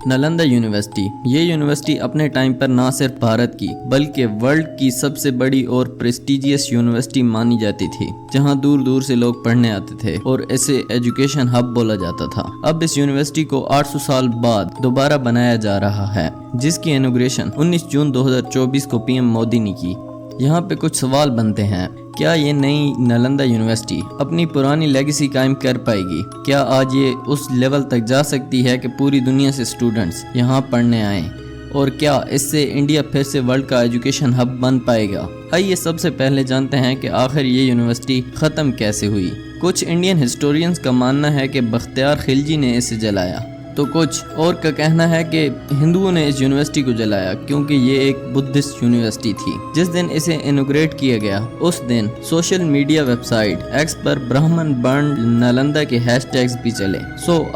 Nalanda university. ये university अपने time पर ना सिर्फ भारत की बल्कि वर्ल्ड की सबसे बड़ी और प्रेस्टिजियस यूनिवर्सिटी मानी जाती थी, जहां दूर दूर से लोग पढ़ने आते थे और इसे एजुकेशन हब बोला जाता था। अब इस यूनिवर्सिटी को 800 साल बाद दोबारा बनाया जा रहा है, जिसकी इनॉग्रेशन 19 जून 2024 को पीएम मोदी ने की। यहाँ पे कुछ सवाल बनते हैं। क्या ये नई नालंदा यूनिवर्सिटी अपनी पुरानी लेगेसी कायम कर पाएगी? क्या आज ये उस लेवल तक जा सकती है कि पूरी दुनिया से स्टूडेंट्स यहाँ पढ़ने आएँ? और क्या इससे इंडिया फिर से वर्ल्ड का एजुकेशन हब बन पाएगा? आइए सबसे पहले जानते हैं कि आखिर ये यूनिवर्सिटी ख़त्म कैसे हुई। कुछ इंडियन हिस्टोरियंस का मानना है कि बख्तियार खिलजी ने इसे जलाया, तो कुछ और का कहना है कि हिंदुओं ने इस यूनिवर्सिटी को जलाया क्योंकि ये एक बुद्धिस्ट यूनिवर्सिटी थी। जिस दिन इसे इनॉग्रेट किया गया उस दिन सोशल मीडिया वेबसाइट एक्स पर ब्राह्मण बर्न नालंदा के हैशटैग्स भी चले।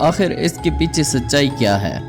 आखिर इसके पीछे सच्चाई क्या है?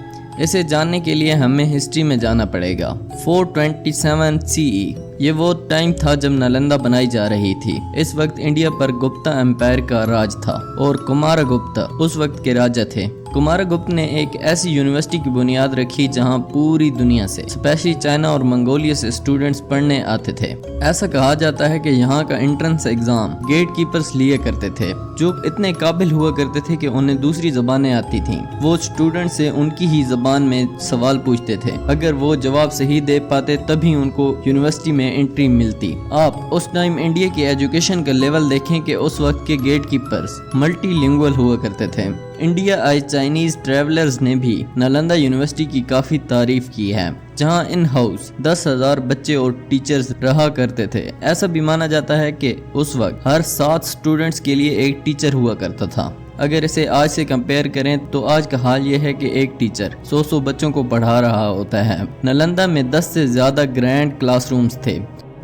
इसे जानने के लिए हमें हिस्ट्री में जाना पड़ेगा। 427 CE ये वो टाइम था जब नालंदा बनाई जा रही थी। इस वक्त इंडिया पर गुप्ता एम्पायर का राज था और कुमारगुप्ता उस वक्त के राजा थे। कुमारगुप्त ने एक ऐसी यूनिवर्सिटी की बुनियाद रखी जहां पूरी दुनिया से, स्पेशली चाइना और मंगोलिया से स्टूडेंट्स पढ़ने आते थे। ऐसा कहा जाता है कि यहाँ का एंट्रेंस एग्जाम गेट कीपर्स लिए करते थे, जो इतने काबिल हुआ करते थे कि उन्हें दूसरी जबानें आती थीं। वो स्टूडेंट से उनकी ही जबान में सवाल पूछते थे। अगर वो जवाब सही दे पाते तभी उनको यूनिवर्सिटी में एंट्री मिलती। आप उस टाइम इंडिया की एजुकेशन का लेवल देखें कि उस वक्त के गेट कीपर्स मल्टीलिंगुअल हुआ करते थे। इंडिया आए चाइनीज ट्रैवलर्स ने भी नालंदा यूनिवर्सिटी की काफ़ी तारीफ की है, जहां इन हाउस 10,000 बच्चे और टीचर्स रहा करते थे। ऐसा भी माना जाता है कि उस वक्त हर 7 स्टूडेंट्स के लिए एक टीचर हुआ करता था। अगर इसे आज से कंपेयर करें तो आज का हाल ये है कि एक टीचर 100 बच्चों को पढ़ा रहा होता है। नालंदा में 10 से ज़्यादा ग्रैंड क्लासरूम्स थे,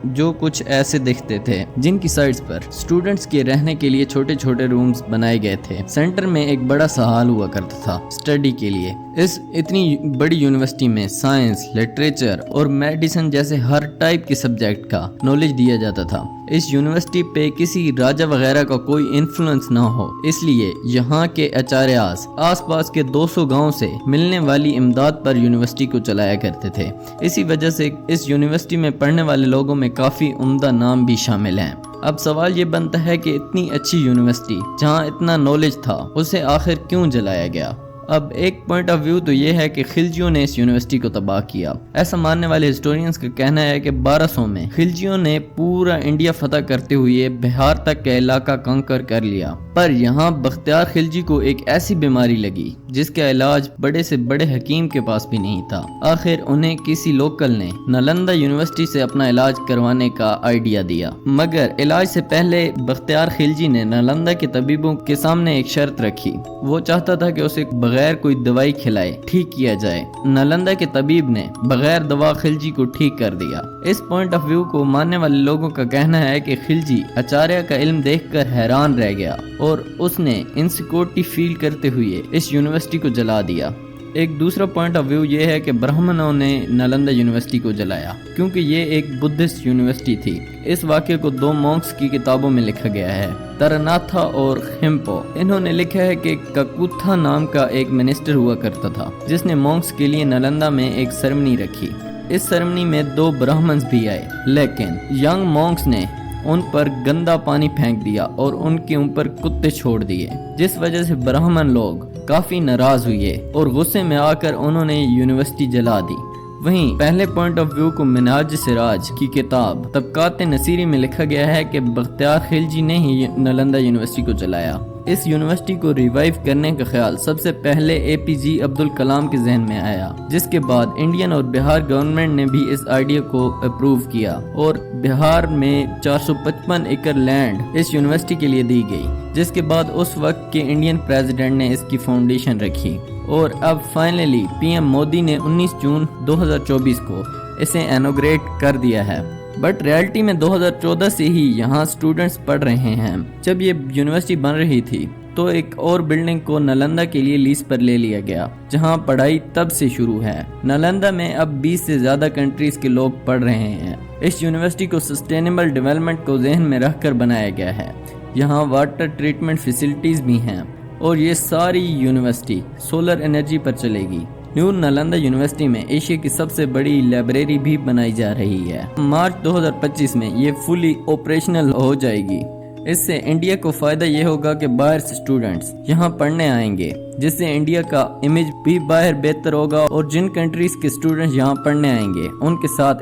जो कुछ ऐसे दिखते थे, जिनकी साइड्स पर स्टूडेंट्स के रहने के लिए छोटे छोटे रूम्स बनाए गए थे। सेंटर में एक बड़ा सा हॉल हुआ करता था स्टडी के लिए। इस इतनी बड़ी यूनिवर्सिटी में साइंस, लिटरेचर और मेडिसिन जैसे हर टाइप के सब्जेक्ट का नॉलेज दिया जाता था। इस यूनिवर्सिटी पे किसी राजा वगैरह का कोई इन्फ्लुएंस ना हो, इसलिए यहाँ के आचार्यास आसपास के 200 गांव से मिलने वाली इमदाद पर यूनिवर्सिटी को चलाया करते थे। इसी वजह से इस यूनिवर्सिटी में पढ़ने वाले लोगों में काफ़ी उम्दा नाम भी शामिल हैं। अब सवाल ये बनता है कि इतनी अच्छी यूनिवर्सिटी जहाँ इतना नॉलेज था, उसे आखिर क्यों जलाया गया? अब एक पॉइंट ऑफ व्यू तो ये है कि खिलजियों ने इस यूनिवर्सिटी को तबाह किया। ऐसा मानने वाले हिस्टोरियंस का कहना है कि 1200 में खिलजियों ने पूरा इंडिया फतह करते हुए बिहार तक का इलाका कंकर कर लिया। पर यहाँ बख्तियार खिलजी को एक ऐसी बीमारी लगी जिसका इलाज बड़े से बड़े हकीम के पास भी नहीं था। आखिर उन्हें किसी लोकल ने नालंदा यूनिवर्सिटी से अपना इलाज करवाने का आइडिया दिया, मगर इलाज से पहले बख्तियार खिलजी ने नालंदा के तबीबों के सामने एक शर्त रखी। वो चाहता था कि उसे बगैर कोई दवाई खिलाए ठीक किया जाए। नालंदा के तबीब ने बगैर दवा खिलजी को ठीक कर दिया। इस पॉइंट ऑफ व्यू को मानने वाले लोगों का कहना है कि खिलजी आचार्य का इल्म देखकर हैरान रह गया और उसने इनसिक्योरिटी फील करते हुए इस यूनिवर्सिटी को जला दिया। एक दूसरा पॉइंट ऑफ व्यू ये है कि ब्राह्मणों ने नालंदा यूनिवर्सिटी को जलाया क्योंकि ये एक बुद्धिस्ट यूनिवर्सिटी थी। इस वाक्य को 2 मॉन्क्स की किताबों में लिखा गया है, तरनाथा और खिम्पो। इन्होंने लिखा है कि ककुथा नाम का एक मिनिस्टर हुआ करता था जिसने मॉन्क्स के लिए नालंदा में एक सेरेमनी रखी। इस सेरेमनी में 2 ब्राह्मण्स भी आए, लेकिन यंग मॉन्क्स ने उन पर गंदा पानी फेंक दिया और उनके ऊपर कुत्ते छोड़ दिए, जिस वजह से ब्राह्मण लोग काफी नाराज हुए और गुस्से में आकर उन्होंने यूनिवर्सिटी जला दी। वहीं पहले पॉइंट ऑफ व्यू को मिनाज सिराज की किताब तबकात नसीरी में लिखा गया है कि बख्तियार खिलजी ने ही नालंदा यूनिवर्सिटी को जलाया। इस यूनिवर्सिटी को रिवाइव करने का ख्याल सबसे पहले APJ अब्दुल कलाम के जहन में आया, जिसके बाद इंडियन और बिहार गवर्नमेंट ने भी इस आइडिया को अप्रूव किया और बिहार में 455 एकड़ लैंड इस यूनिवर्सिटी के लिए दी गई, जिसके बाद उस वक्त के इंडियन प्रेसिडेंट ने इसकी फाउंडेशन रखी और अब फाइनली पीएम मोदी ने 19 जून 2024 को इसे इनॉग्रेट कर दिया है। बट रियलिटी में 2014 से ही यहाँ स्टूडेंट्स पढ़ रहे हैं। जब ये यूनिवर्सिटी बन रही थी तो एक और बिल्डिंग को नालंदा के लिए लीज पर ले लिया गया, जहाँ पढ़ाई तब से शुरू है। नालंदा में अब 20 से ज़्यादा कंट्रीज के लोग पढ़ रहे हैं। इस यूनिवर्सिटी को सस्टेनेबल डेवलपमेंट को जहन में रखकर बनाया गया है। यहाँ वाटर ट्रीटमेंट फैसिलिटीज़ भी हैं और ये सारी यूनिवर्सिटी सोलर एनर्जी पर चलेगी। न्यू नालंदा यूनिवर्सिटी में एशिया की सबसे बड़ी लाइब्रेरी भी बनाई जा रही है। मार्च 2025 में ये फुली ऑपरेशनल हो जाएगी। इससे इंडिया को फायदा ये होगा कि बाहर से स्टूडेंट्स यहाँ पढ़ने आएंगे, जिससे इंडिया का इमेज भी बाहर बेहतर होगा और जिन कंट्रीज के स्टूडेंट्स यहाँ पढ़ने आएंगे उनके साथ